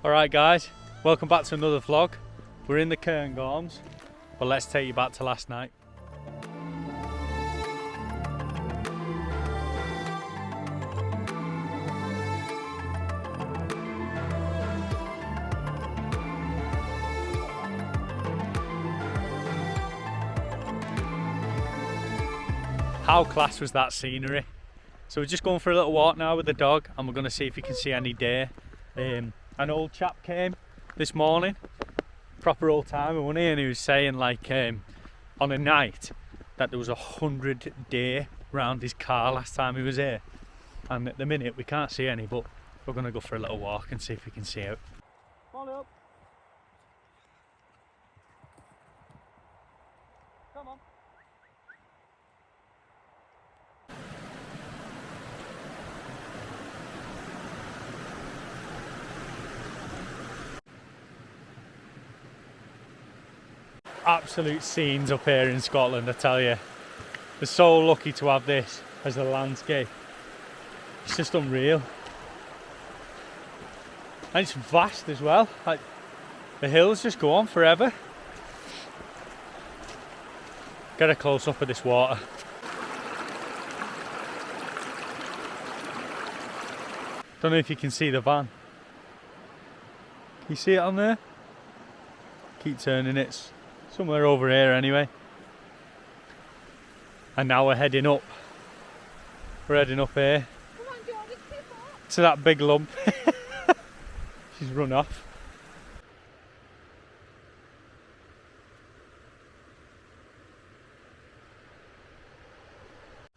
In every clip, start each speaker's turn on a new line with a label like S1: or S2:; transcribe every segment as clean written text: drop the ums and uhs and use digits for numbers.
S1: Alright guys, welcome back to another vlog. We're in the Cairngorms, but let's take you back to last night. How class was that scenery? So we're just going for a little walk now with the dog, and we're going to see if we can see any deer. An old chap came this morning, proper old timer, wasn't he? And he was saying like on a night that there was 100 deer around his car last time he was here. And at the minute we can't see any, but we're going to go for a little walk and see if we can see it. Come on up. Come on. Absolute scenes up here in Scotland, I tell you. We're so lucky to have this as a landscape. It's just unreal. And it's vast as well. Like, the hills just go on forever. Get a close up of this water. Don't know if you can see the van. Can you see it on there? Keep turning it. Somewhere over here anyway. And now we're heading up. We're heading up here.
S2: Come on, Jordan, keep up.
S1: To that big lump. She's run off.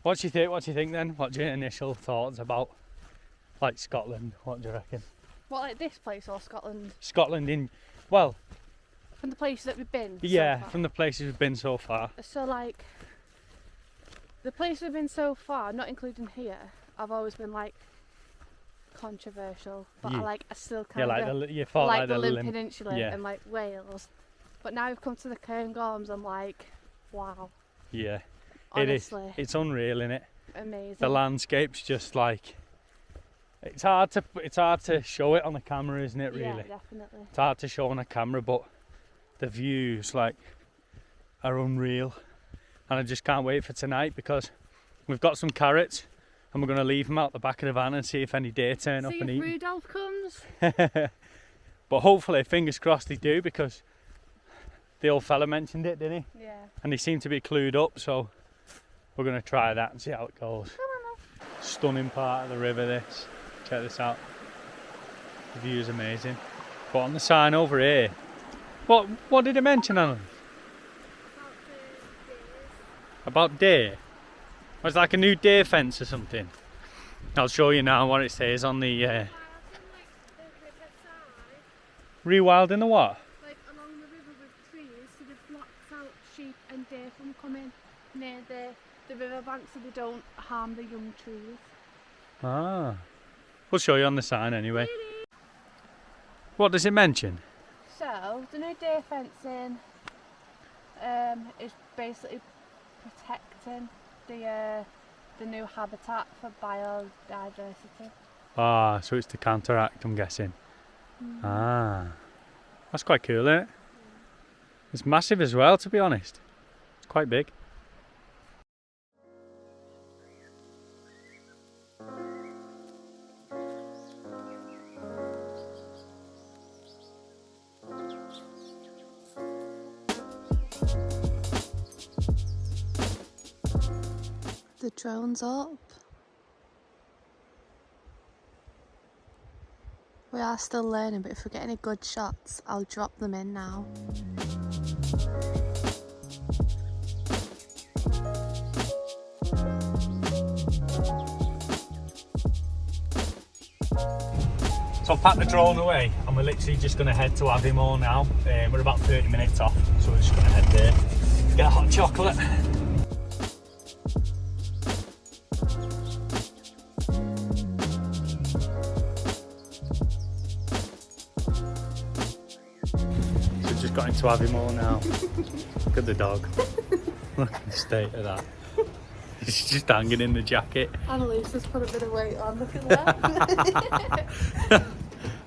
S1: What do you think? What do you think then? What's your initial thoughts about like Scotland? What do you reckon?
S2: What, like this place or Scotland?
S1: Scotland in, well,
S2: From the places that we've been?
S1: yeah,
S2: so far?
S1: from the places we've been so far.
S2: So like, the places we've been so far, not including here, I've always been like controversial, but
S1: Yeah.
S2: I still
S1: Yeah,
S2: kind
S1: like
S2: of
S1: you thought
S2: like the Limb
S1: Limb-
S2: Peninsula
S1: yeah.
S2: and like Wales. But now we've come to the Cairngorms, I'm like, wow,
S1: Yeah,
S2: honestly,
S1: it is. It's unreal, innit?
S2: amazing.
S1: The landscape's just like, it's hard to show it on the camera, isn't it? Really,
S2: Yeah, definitely.
S1: it's hard to show on a camera, but the views like are unreal, and I just can't wait for tonight because we've got some carrots and we're going to leave them out the back of the van and see if any deer turn up
S2: See
S1: and
S2: if
S1: eat.
S2: Rudolph comes.
S1: But hopefully, fingers crossed, they do, because the old fella mentioned it, didn't he?
S2: Yeah.
S1: And they seem to be clued up, so we're going to try that and see how it goes.
S2: Come on, love.
S1: Stunning part of the river, this. Check this out. The view is amazing. But on the sign over here, what did it mention, Alan? About deer? Was it like a new deer fence or something? I'll show you now what it says on the rewilding the what?
S2: Like along the river with trees, so they've blocked out sheep and deer from coming near the riverbank, so they don't harm the young trees.
S1: Ah. We'll show you on the sign anyway. What does it mention?
S2: So the new deer fencing is basically protecting the new habitat for biodiversity.
S1: Ah, so it's to counteract, I'm guessing. Ah. That's quite cool, isn't it? It's massive as well, to be honest. It's quite big.
S2: The drone's up. We are still learning, but if we get any good shots, I'll drop them in now.
S1: So I'll pack the drone away and we're literally just going to head to Aviemore now. We're about 30 minutes off, so we're just going to head there, get a hot chocolate. So we've just got into Aviemore now. Look at the dog. Look at the state of that. She's just hanging in the jacket.
S2: Annalise has put a bit of weight on, look at that.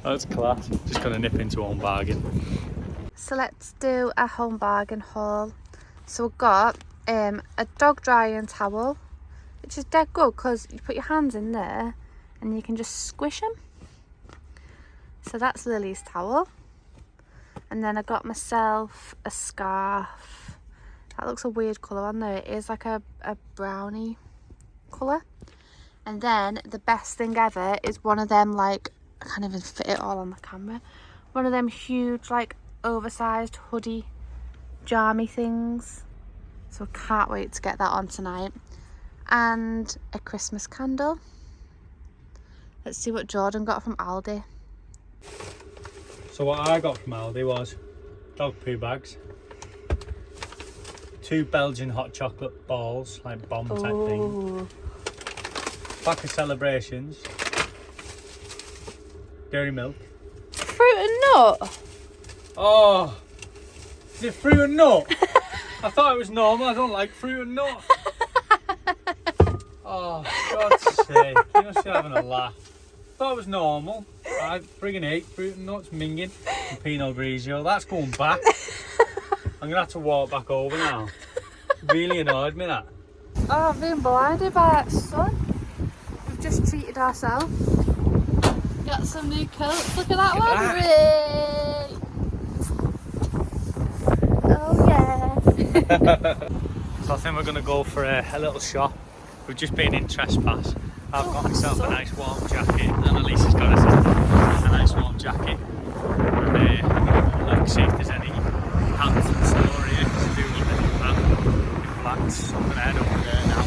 S1: That's class. Just gonna nip into Home Bargain.
S2: So let's do a Home Bargain haul. So we've got a dog drying towel, which is dead good because you put your hands in there and you can just squish them. So that's Lily's towel. And then I got myself a scarf. That looks a weird colour on there. It is like a brownie colour. And then the best thing ever is one of them, like, I can't even fit it all on the camera. One of them huge, like, oversized hoodie jammy things. So I can't wait to get that on tonight. And a Christmas candle. Let's see what Jordan got from Aldi.
S1: So what I got from Aldi was dog poo bags, 2 Belgian hot chocolate balls, like bomb type thing, pack of Celebrations, dairy milk.
S2: Fruit and nut?
S1: Oh, is it fruit and nut? I thought it was normal. I don't like fruit and nut. Oh, God's sake, you must be having a laugh. I thought it was normal. I friggin' hate fruit and nuts, minging, and Pinot Grigio. That's going back. I'm gonna have to walk back over now. Really annoyed me, that.
S2: Oh, I've been blinded by that sun. We've just treated ourselves. Got some new coats. Look at that one. Oh yeah.
S1: So I think we're gonna go for a little shop. We've just been in Trespass. I've got myself a nice warm jacket. Annalise has got herself a nice warm jacket. And look, see if there's any hats in store here to do with the new map in flats. So I'm gonna head over there now.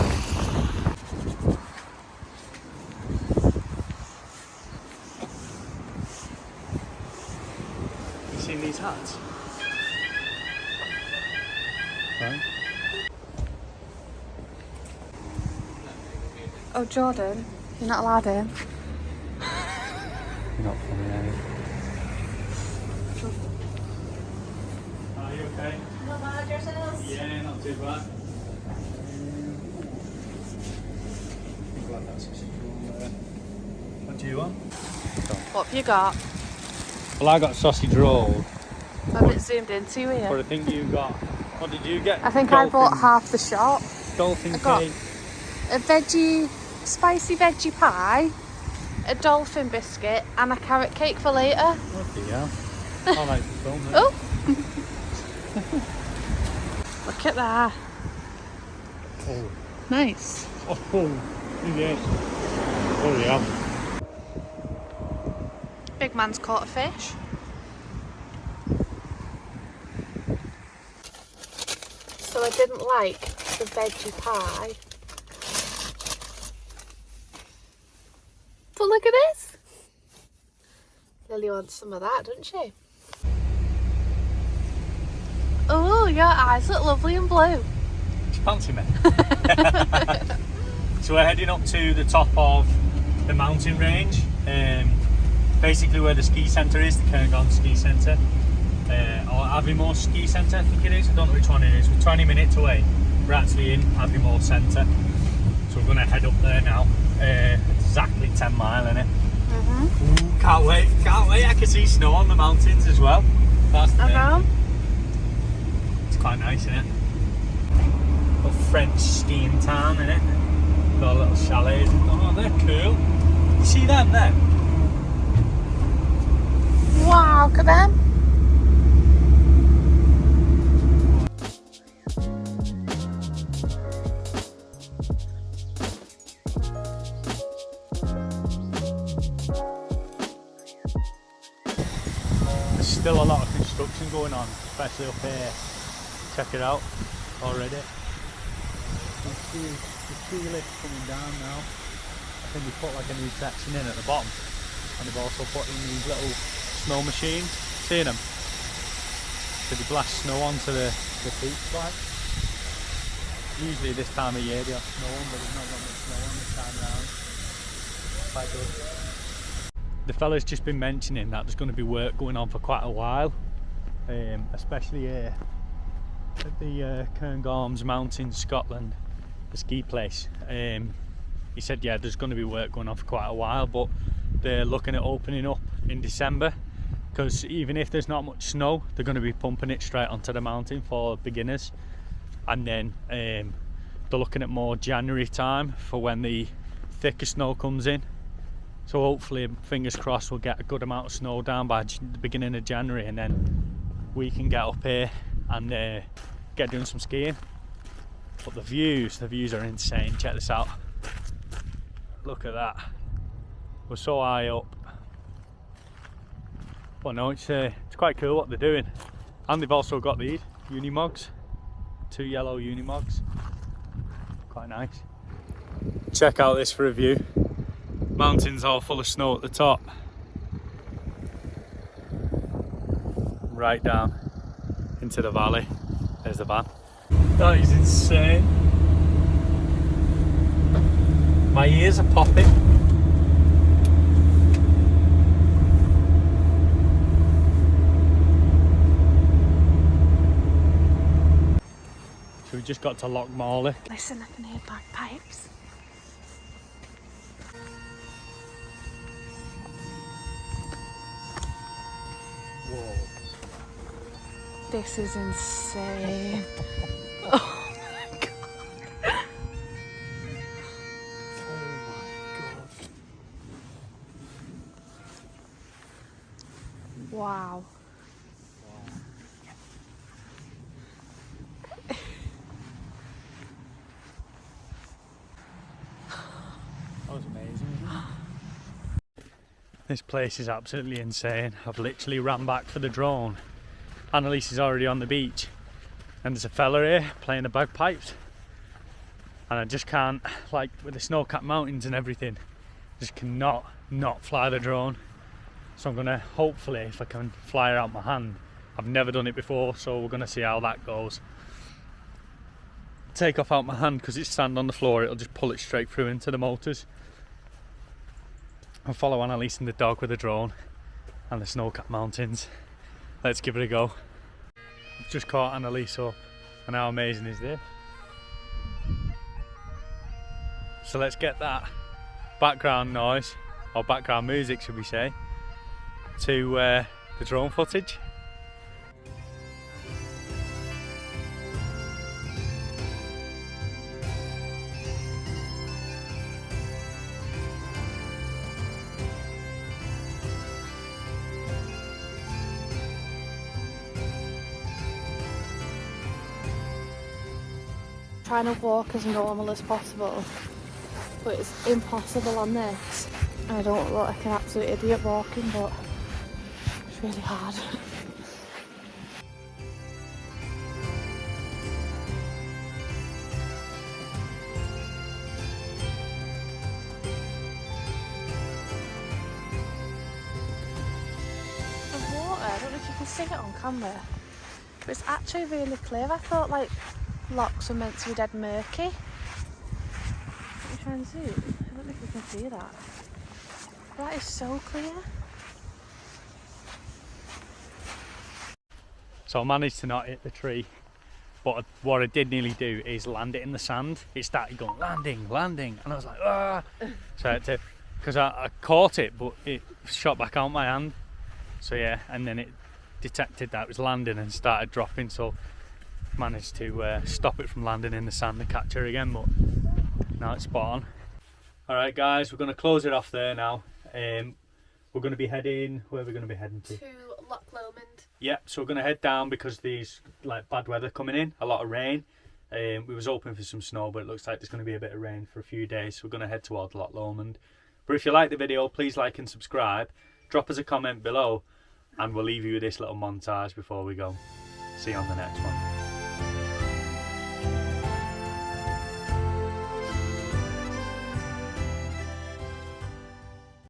S1: You seen these hats? Right.
S2: Oh, Jordan, you're not allowed in.
S1: You're not funny, are you? Are you okay?
S2: Not bad yourselves?
S1: Yeah, not too bad. I'm glad that's what do you want?
S2: What have you got?
S1: Well, I got sausage roll.
S2: I'm a bit zoomed into
S1: But
S2: here.
S1: I think you got. What did you get?
S2: I think I bought half the shop.
S1: Dolphin
S2: I got
S1: cake.
S2: A spicy veggie pie, a dolphin biscuit, and a carrot cake for later.
S1: Bloody hell. I like the film.
S2: Oh! Look at that.
S1: Oh.
S2: Nice.
S1: Oh, yes. Oh, yeah.
S2: Big man's caught a fish. So I didn't like the veggie pie. But look at this. Lily wants some of that, doesn't she? Oh, your eyes look lovely and blue.
S1: It's fancy, mate. So we're heading up to the top of the mountain range. Basically where the ski centre is, the Cairngorms ski centre. Or Aviemore ski centre, I think it is. I don't know which one it is. We're 20 minutes away. We're actually in Aviemore centre. So we're going to head up there now. Exactly 10 mile in it. Ooh, can't wait. I can see snow on the mountains as well. That's the main thing. It's quite nice, isn't it? A French skiing town, innit? Got a little chalet. Oh, they're cool. You see them there?
S2: Wow, look at them.
S1: There's still a lot of construction going on, especially up here. Check it out already. The ski lift coming down now. I think they put like a new section in at the bottom, and they've also put in these little snow machines. Seen them? So they blast snow onto the peaks, like. Usually this time of year they have snow on, but there's not that much snow on this time around. Quite good. The fella's just been mentioning that there's going to be work going on for quite a while, especially here at the Cairngorms Mountains, Scotland, the ski place. He said, yeah, there's going to be work going on for quite a while, but they're looking at opening up in December, because even if there's not much snow, they're going to be pumping it straight onto the mountain for beginners. And then they're looking at more January time for when the thicker snow comes in. So hopefully, fingers crossed, we'll get a good amount of snow down by the beginning of January, and then we can get up here and get doing some skiing. But the views are insane. Check this out. Look at that. We're so high up. But no, it's quite cool what they're doing. And they've also got these Unimogs, 2 yellow Unimogs. Quite nice. Check out this for a view. Mountains all full of snow at the top. Right down into the valley. There's the van. That is insane. My ears are popping. So we just got to Loch Morlich.
S2: Listen, I can hear bagpipes.
S1: Whoa.
S2: This is insane. Oh my god.
S1: Oh my god.
S2: Wow.
S1: That was amazing, wasn't it? This place is absolutely insane. I've literally ran back for the drone. Annalise is already on the beach, and there's a fella here playing the bagpipes, and I just can't, like with the snow-capped mountains and everything, just cannot not fly the drone. So I'm gonna, hopefully, if I can fly her out my hand. I've never done it before, so we're gonna see how that goes. Take off out my hand because it's sand on the floor, it'll just pull it straight through into the motors. I'll follow Annalise and the dog with the drone and the snow-capped mountains. Let's give it a go. I've just caught Annalise up, and how amazing is this? So let's get that background noise, or background music should we say, to the drone footage.
S2: Trying to walk as normal as possible, but it's impossible on this. I don't look like an absolute idiot walking, but it's really hard. The water, I don't know if you can see it on camera, but it's actually really clear. I thought like lochs were meant to be dead murky. Let me try and zoom. I don't know if you can see that. That is so clear.
S1: So I managed to not hit the tree, but what I did nearly do is land it in the sand. It started going landing, landing, and I was like, ah! So I had to, because I caught it, but it shot back out my hand. So yeah, and then it detected that it was landing and started dropping, so managed to stop it from landing in the sand and catch her again, but now it's spot on. Alright guys, we're going to close it off there now. We're going to be heading, where are we going to be heading to?
S2: To Loch Lomond.
S1: Yeah, so we're going to head down because there's like bad weather coming in, a lot of rain. We was hoping for some snow, but it looks like there's going to be a bit of rain for a few days, so we're going to head towards Loch Lomond. But if you like the video, please like and subscribe. Drop us a comment below, and we'll leave you with this little montage before we go. See you on the next one.